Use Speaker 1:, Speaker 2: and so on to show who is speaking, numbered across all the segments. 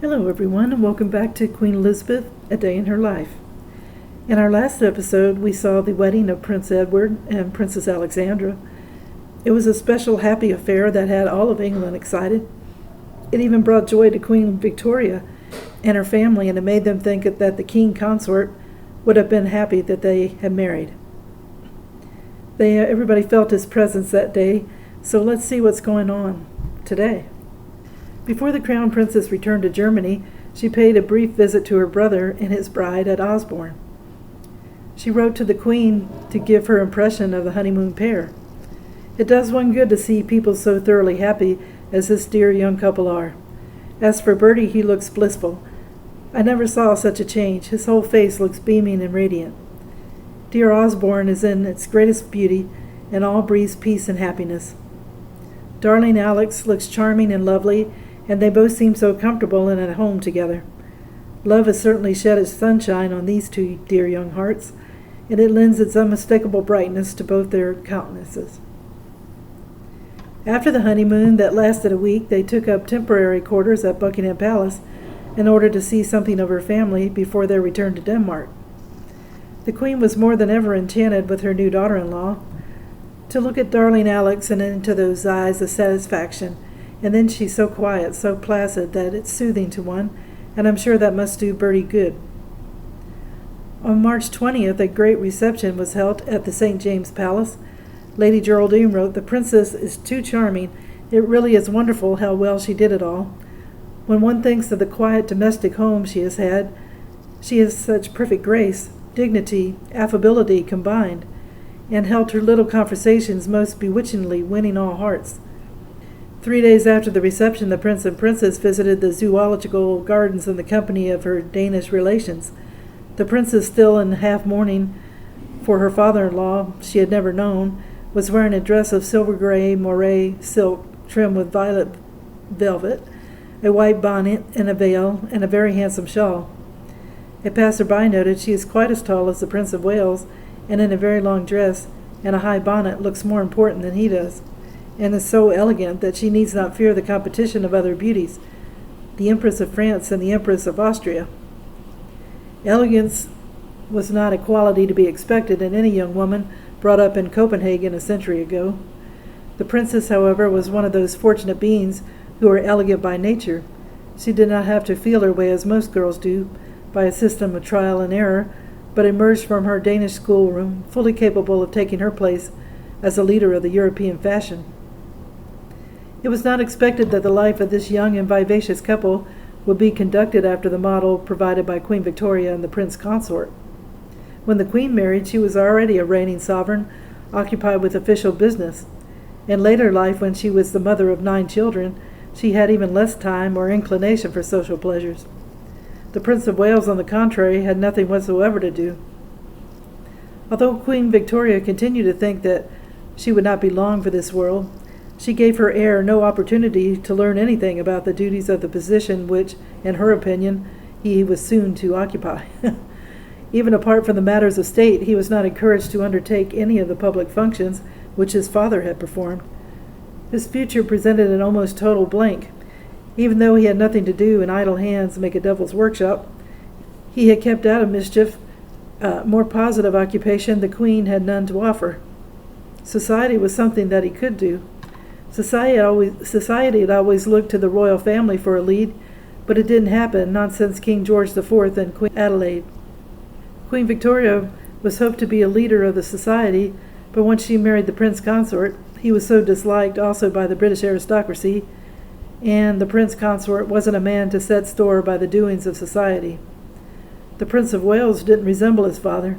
Speaker 1: Hello everyone, and welcome back to Queen Elizabeth, A Day in Her Life. In our last episode, we saw the wedding of Prince Edward and Princess Alexandra. It was a special, happy affair that had all of England excited. It even brought joy to Queen Victoria and her family, and it made them think that the King Consort would have been happy that they had married. Everybody felt his presence that day, so let's see what's going on today. Before the Crown Princess returned to Germany, she paid a brief visit to her brother and his bride at Osborne. She wrote to the Queen to give her impression of the honeymoon pair. It does one good to see people so thoroughly happy as this dear young couple are. As for Bertie, he looks blissful. I never saw such a change. His whole face looks beaming and radiant. Dear Osborne is in its greatest beauty, and all breathes peace and happiness. Darling Alex looks charming and lovely, and they both seem so comfortable and at home together. Love has certainly shed its sunshine on these two dear young hearts, and it lends its unmistakable brightness to both their countenances. After the honeymoon that lasted a week, they took up temporary quarters at Buckingham Palace in order to see something of her family before their return to Denmark. The Queen was more than ever enchanted with her new daughter-in-law. To look at darling Alex and into those eyes of satisfaction, and then she's so quiet, so placid, that it's soothing to one, and I'm sure that must do Bertie good. On March 20th, a great reception was held at the St. James Palace. Lady Geraldine wrote, "The princess is too charming. It really is wonderful how well she did it all. When one thinks of the quiet domestic home she has had, she has such perfect grace, dignity, affability combined, and held her little conversations most bewitchingly, winning all hearts." 3 days after the reception, the Prince and Princess visited the zoological gardens in the company of her Danish relations. The Princess, still in half mourning for her father-in-law she had never known, was wearing a dress of silver gray moire silk trimmed with violet velvet, a white bonnet and a veil, and a very handsome shawl. A passer-by noted she is quite as tall as the Prince of Wales, and in a very long dress and a high bonnet looks more important than he does, and is so elegant that she needs not fear the competition of other beauties, the Empress of France and the Empress of Austria. Elegance was not a quality to be expected in any young woman brought up in Copenhagen a century ago. The Princess, however, was one of those fortunate beings who are elegant by nature. She did not have to feel her way as most girls do, by a system of trial and error, but emerged from her Danish schoolroom fully capable of taking her place as a leader of the European fashion. It was not expected that the life of this young and vivacious couple would be conducted after the model provided by Queen Victoria and the Prince Consort. When the Queen married, she was already a reigning sovereign, occupied with official business. In later life, when she was the mother of 9 children, she had even less time or inclination for social pleasures. The Prince of Wales, on the contrary, had nothing whatsoever to do. Although Queen Victoria continued to think that she would not be long for this world, she gave her heir no opportunity to learn anything about the duties of the position which, in her opinion, he was soon to occupy. Even apart from the matters of state, he was not encouraged to undertake any of the public functions which his father had performed. His future presented an almost total blank. Even though he had nothing to do and idle hands make a devil's workshop, he had kept out of mischief. More positive occupation the Queen had none to offer. Society was something that he could do. Society had always looked to the royal family for a lead, but it didn't happen, not since King George IV and Queen Adelaide. Queen Victoria was hoped to be a leader of the society, but once she married the Prince Consort, he was so disliked also by the British aristocracy, and the Prince Consort wasn't a man to set store by the doings of society. The Prince of Wales didn't resemble his father.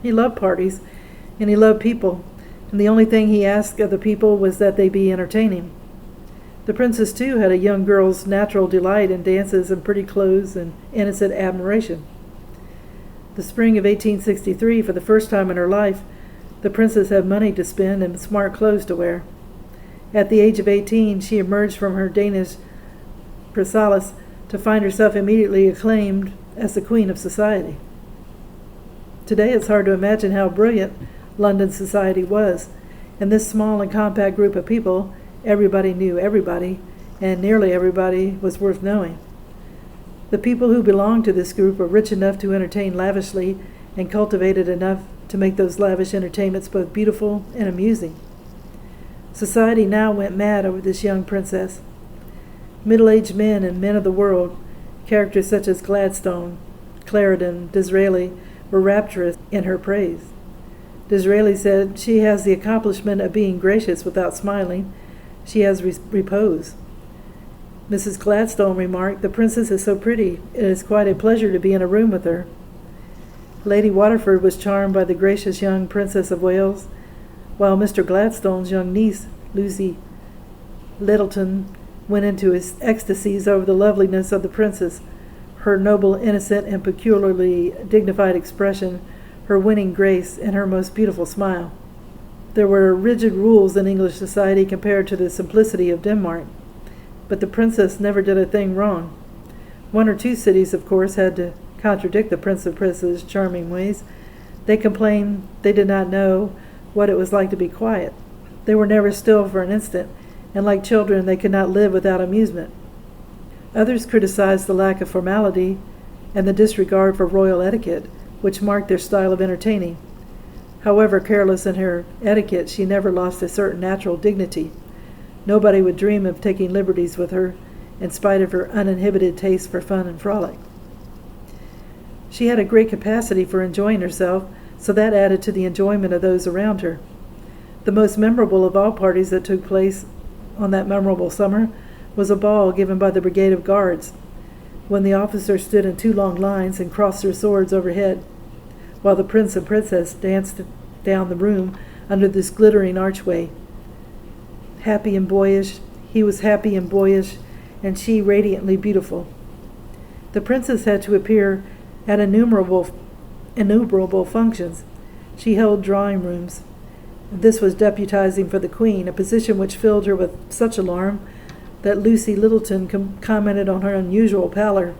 Speaker 1: He loved parties, and he loved people, and the only thing he asked of the people was that they be entertaining. The Princess, too, had a young girl's natural delight in dances and pretty clothes and innocent admiration. The spring of 1863, for the first time in her life, the Princess had money to spend and smart clothes to wear. At the age of 18, she emerged from her Danish chrysalis to find herself immediately acclaimed as the Queen of Society. Today it's hard to imagine how brilliant London society was. In this small and compact group of people, everybody knew everybody, and nearly everybody was worth knowing. The people who belonged to this group were rich enough to entertain lavishly and cultivated enough to make those lavish entertainments both beautiful and amusing. Society now went mad over this young princess. Middle-aged men and men of the world, characters such as Gladstone, Clarendon, Disraeli, were rapturous in her praise. Disraeli said, "She has the accomplishment of being gracious without smiling. She has repose." Mrs. Gladstone remarked, "The princess is so pretty, it is quite a pleasure to be in a room with her." Lady Waterford was charmed by the gracious young Princess of Wales, while Mr. Gladstone's young niece, Lucy Lyttelton, went into ecstasies over the loveliness of the princess, her noble, innocent, and peculiarly dignified expression, her winning grace, and her most beautiful smile. There were rigid rules in English society compared to the simplicity of Denmark, but the princess never did a thing wrong. One or two cities, of course, had to contradict the princess's charming ways. They complained they did not know what it was like to be quiet. They were never still for an instant, and like children they could not live without amusement. Others criticized the lack of formality and the disregard for royal etiquette, which marked their style of entertaining. However careless in her etiquette, she never lost a certain natural dignity. Nobody would dream of taking liberties with her, in spite of her uninhibited taste for fun and frolic. She had a great capacity for enjoying herself, so that added to the enjoyment of those around her. The most memorable of all parties that took place on that memorable summer was a ball given by the Brigade of Guards, when the officers stood in two long lines and crossed their swords overhead, while the prince and princess danced down the room under this glittering archway. Happy and boyish, he was happy and boyish, and she radiantly beautiful. The princess had to appear at innumerable functions. She held drawing rooms. This was deputizing for the Queen, a position which filled her with such alarm that Lucy Lyttelton commented on her unusual pallor,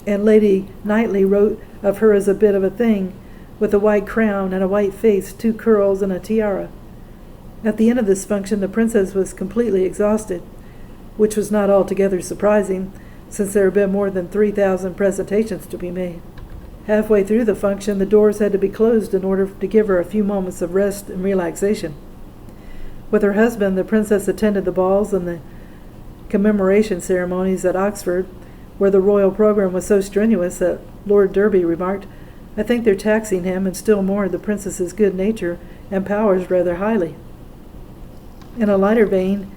Speaker 1: and Lady Knightley wrote of her as a bit of a thing, with a white crown and a white face, 2 curls, and a tiara. At the end of this function the princess was completely exhausted, which was not altogether surprising, since there had been more than 3,000 presentations to be made. Halfway through the function, the doors had to be closed in order to give her a few moments of rest and relaxation. With her husband, the princess attended the balls and the commemoration ceremonies at Oxford, where the royal program was so strenuous that Lord Derby remarked, "I think they're taxing him, and still more the princess's good nature and powers, rather highly." In a lighter vein,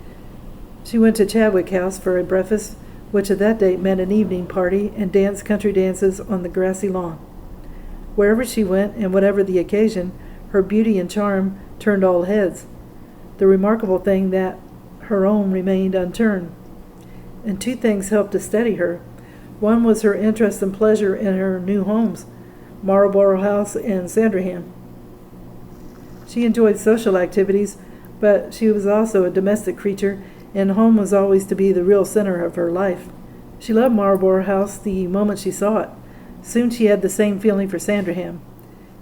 Speaker 1: she went to Chadwick House for a breakfast, which at that date meant an evening party, and danced country dances on the grassy lawn. Wherever she went, and whatever the occasion, her beauty and charm turned all heads. The remarkable thing that her own remained unturned. And 2 things helped to steady her. One was her interest and pleasure in her new homes, Marlborough House and Sandringham. She enjoyed social activities, but she was also a domestic creature, and home was always to be the real center of her life. She loved Marlborough House the moment she saw it. Soon she had the same feeling for Sandringham.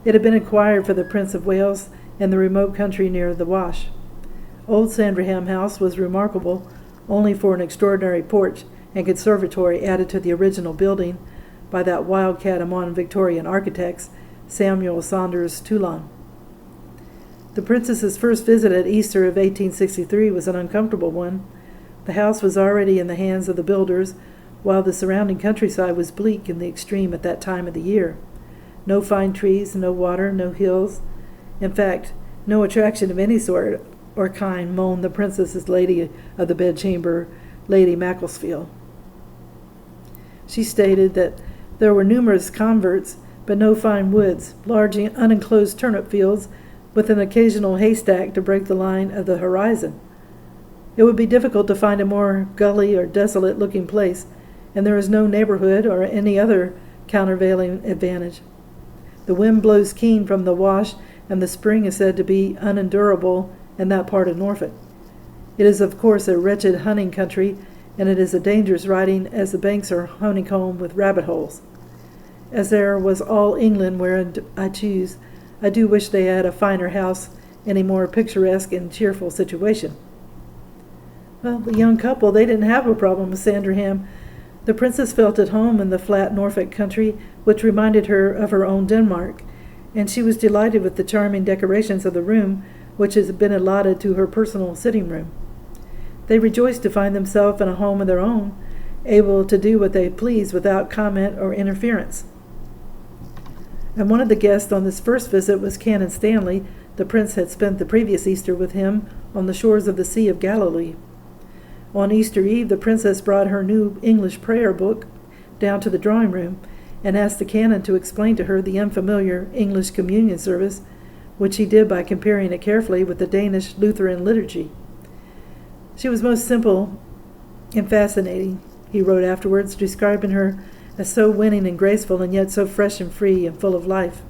Speaker 1: It had been acquired for the Prince of Wales in the remote country near the Wash. Old Sandringham House was remarkable only for an extraordinary porch and conservatory added to the original building by that wildcat among Victorian architects, Samuel Saunders Toulon. The princess's first visit at Easter of 1863 was an uncomfortable one. The house was already in the hands of the builders, while the surrounding countryside was bleak in the extreme at that time of the year. No fine trees, no water, no hills. In fact, no attraction of any sort or kind, moaned the princess's lady of the bedchamber, Lady Macclesfield. She stated that there were numerous converts, but no fine woods, large unenclosed turnip fields, with an occasional haystack to break the line of the horizon. It would be difficult to find a more gully or desolate-looking place, and there is no neighborhood or any other countervailing advantage. The wind blows keen from the Wash, and the spring is said to be unendurable in that part of Norfolk. It is, of course, a wretched hunting country, and it is a dangerous riding, as the banks are honeycombed with rabbit holes. As there was all England wherein I choose, I do wish they had a finer house in a more picturesque and cheerful situation. Well, the young couple, they didn't have a problem with Sandringham. The princess felt at home in the flat Norfolk country, which reminded her of her own Denmark, and she was delighted with the charming decorations of the room, which had been allotted to her personal sitting room. They rejoiced to find themselves in a home of their own, able to do what they pleased without comment or interference. And one of the guests on this first visit was Canon Stanley. The prince had spent the previous Easter with him on the shores of the Sea of Galilee. On Easter Eve, the princess brought her new English prayer book down to the drawing room and asked the canon to explain to her the unfamiliar English communion service, which he did by comparing it carefully with the Danish Lutheran liturgy. She was most simple and fascinating, he wrote afterwards, describing her as so winning and graceful and yet so fresh and free and full of life.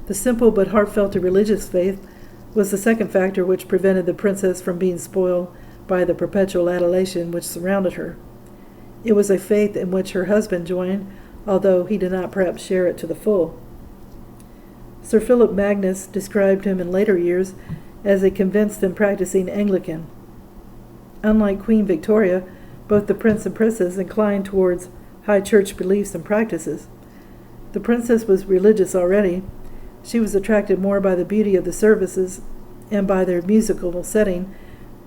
Speaker 1: The simple but heartfelt religious faith was the second factor which prevented the princess from being spoiled by the perpetual adulation which surrounded her. It was a faith in which her husband joined, although he did not perhaps share it to the full. Sir Philip Magnus described him in later years as a convinced and practicing Anglican. Unlike Queen Victoria, both the prince and princess inclined towards high church beliefs and practices. The princess was religious already. She was attracted more by the beauty of the services and by their musical setting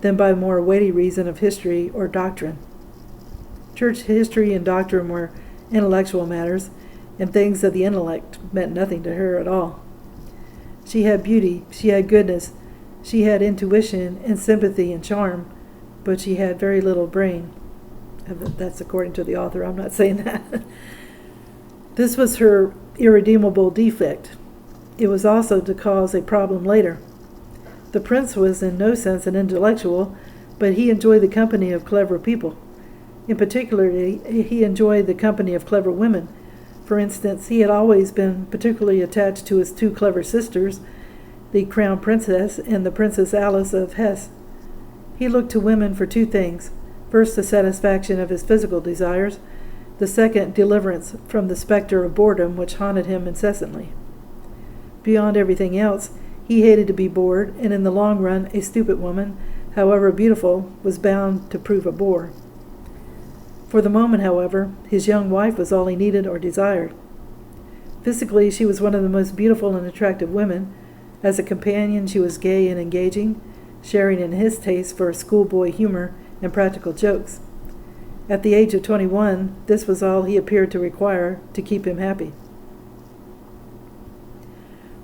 Speaker 1: than by more weighty reason of history or doctrine. Church history and doctrine were intellectual matters, and things of the intellect meant nothing to her at all. She had beauty, she had goodness, she had intuition and sympathy and charm, but she had very little brain. That's according to the author, I'm not saying that. This was her irredeemable defect. It was also to cause a problem later. The prince was in no sense an intellectual, but he enjoyed the company of clever people. In particular, he enjoyed the company of clever women. For instance, he had always been particularly attached to his two clever sisters, the crown princess and the Princess Alice of Hesse. He looked to women for two things: first, the satisfaction of his physical desires; the second, deliverance from the specter of boredom which haunted him incessantly. Beyond everything else, he hated to be bored, and in the long run, a stupid woman, however beautiful, was bound to prove a bore. For the moment, however, his young wife was all he needed or desired. Physically, she was one of the most beautiful and attractive women. As a companion, she was gay and engaging, sharing in his taste for schoolboy humor and practical jokes. At the age of 21, this was all he appeared to require to keep him happy.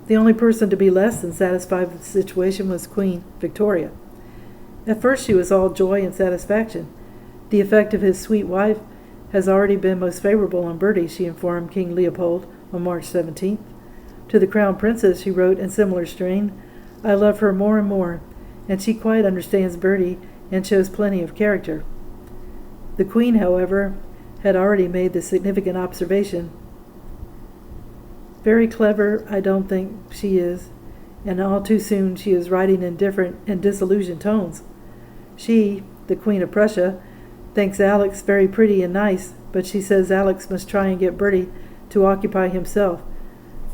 Speaker 1: The only person to be less than satisfied with the situation was Queen Victoria. At first she was all joy and satisfaction. The effect of his sweet wife has already been most favorable on Bertie, she informed King Leopold on March 17th. To the Crown Princess she wrote in similar strain, "I love her more and more, and she quite understands Bertie and shows plenty of character." The Queen, however, had already made the significant observation, "Very clever, I don't think she is, and all too soon she is writing in different and disillusioned tones. She, the Queen of Prussia, thinks Alex very pretty and nice, but she says Alex must try and get Bertie to occupy himself.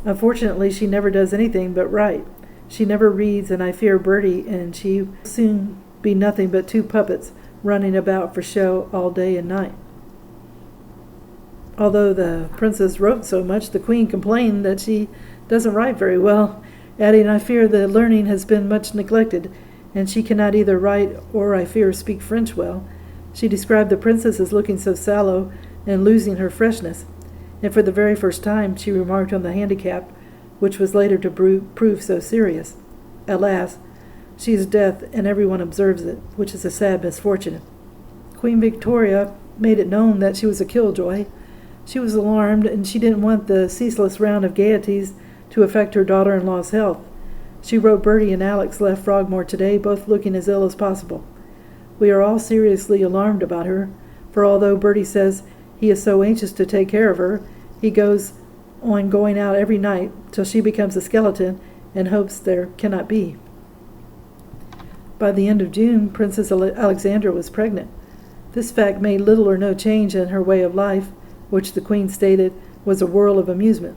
Speaker 1: Unfortunately, she never does anything but write. She never reads, and I fear Bertie and she will soon be nothing but two puppets running about for show all day and night." Although the princess wrote so much, the Queen complained that she doesn't write very well, adding, "I fear the learning has been much neglected, and she cannot either write or, I fear, speak French well." She described the princess as looking so sallow and losing her freshness, and for the very first time she remarked on the handicap, which was later to prove so serious. Alas, she is deaf, and everyone observes it, which is a sad misfortune. Queen Victoria made it known that she was a killjoy. She was alarmed, and she didn't want the ceaseless round of gaieties to affect her daughter-in-law's health. She wrote, "Bertie and Alex left Frogmore today, both looking as ill as possible. We are all seriously alarmed about her, for although Bertie says he is so anxious to take care of her, he goes on going out every night till she becomes a skeleton and hopes there cannot be." By the end of June, Princess Alexandra was pregnant. This fact made little or no change in her way of life, which the Queen stated was a whirl of amusement.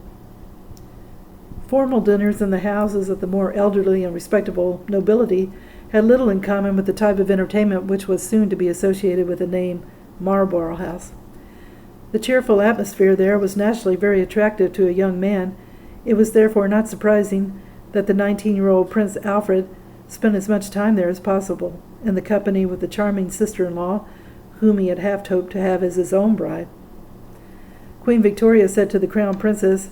Speaker 1: Formal dinners in the houses of the more elderly and respectable nobility had little in common with the type of entertainment which was soon to be associated with the name Marlborough House. The cheerful atmosphere there was naturally very attractive to a young man. It was therefore not surprising that the 19-year-old Prince Alfred spent as much time there as possible, in the company with the charming sister-in-law, whom he had half hoped to have as his own bride. Queen Victoria said to the Crown Princess,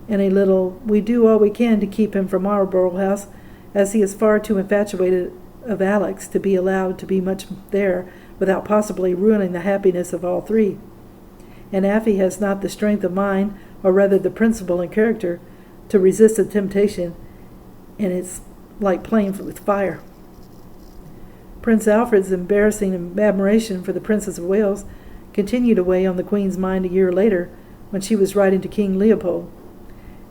Speaker 1: in a little, "We do all we can to keep him from Marlborough House, as he is far too infatuated of Alex to be allowed to be much there without possibly ruining the happiness of all three. And Afy has not the strength of mind, or rather the principle and character, to resist the temptation, and it's like playing with fire." Prince Alfred's embarrassing admiration for the Princess of Wales continued to weigh on the Queen's mind a year later, when she was writing to King Leopold.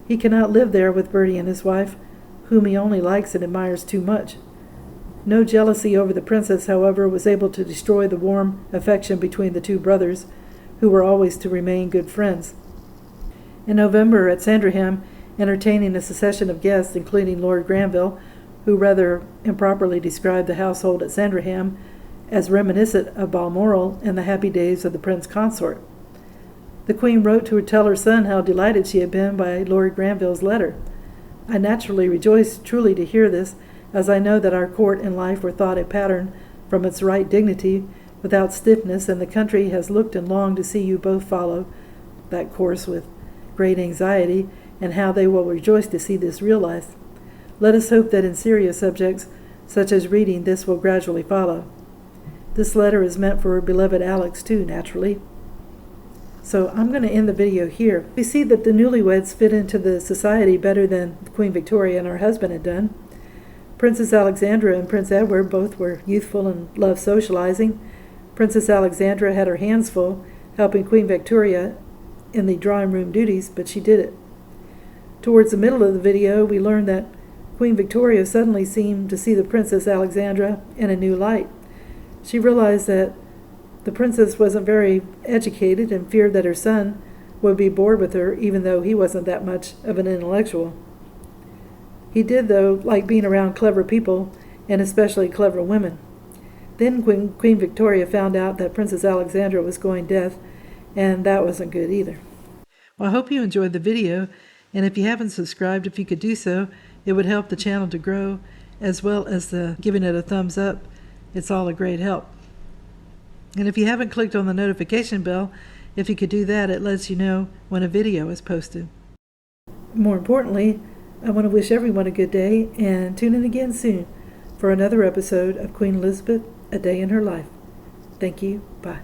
Speaker 1: He cannot live there with Bertie and his wife, whom he only likes and admires too much. No jealousy over the princess, however, was able to destroy the warm affection between the two brothers, who were always to remain good friends. In November, at Sandringham, entertaining a succession of guests, including Lord Granville, who rather improperly described the household at Sandringham as reminiscent of Balmoral and the happy days of the Prince Consort. The Queen wrote to tell her son how delighted she had been by Lord Granville's letter. "I naturally rejoice truly to hear this, as I know that our court and life were thought a pattern from its right dignity, without stiffness, and the country has looked and longed to see you both follow that course with great anxiety, and how they will rejoice to see this realized. Let us hope that in serious subjects, such as reading, this will gradually follow." This letter is meant for beloved Alex, too, naturally. So I'm going to end the video here. We see that the newlyweds fit into the society better than Queen Victoria and her husband had done. Princess Alexandra and Prince Edward both were youthful and loved socializing. Princess Alexandra had her hands full, helping Queen Victoria in the drawing room duties, but she did it. Towards the middle of the video, we learned that Queen Victoria suddenly seemed to see the Princess Alexandra in a new light. She realized that the princess wasn't very educated and feared that her son would be bored with her, even though he wasn't that much of an intellectual. He did, though, like being around clever people, and especially clever women. Then Queen Victoria found out that Princess Alexandra was going deaf, and that wasn't good either. Well, I hope you enjoyed the video, and if you haven't subscribed, if you could do so, it would help the channel to grow, as well as giving it a thumbs up. It's all a great help. And if you haven't clicked on the notification bell, if you could do that, it lets you know when a video is posted. More importantly, I want to wish everyone a good day, and tune in again soon for another episode of Queen Elizabeth, A Day in Her Life. Thank you. Bye.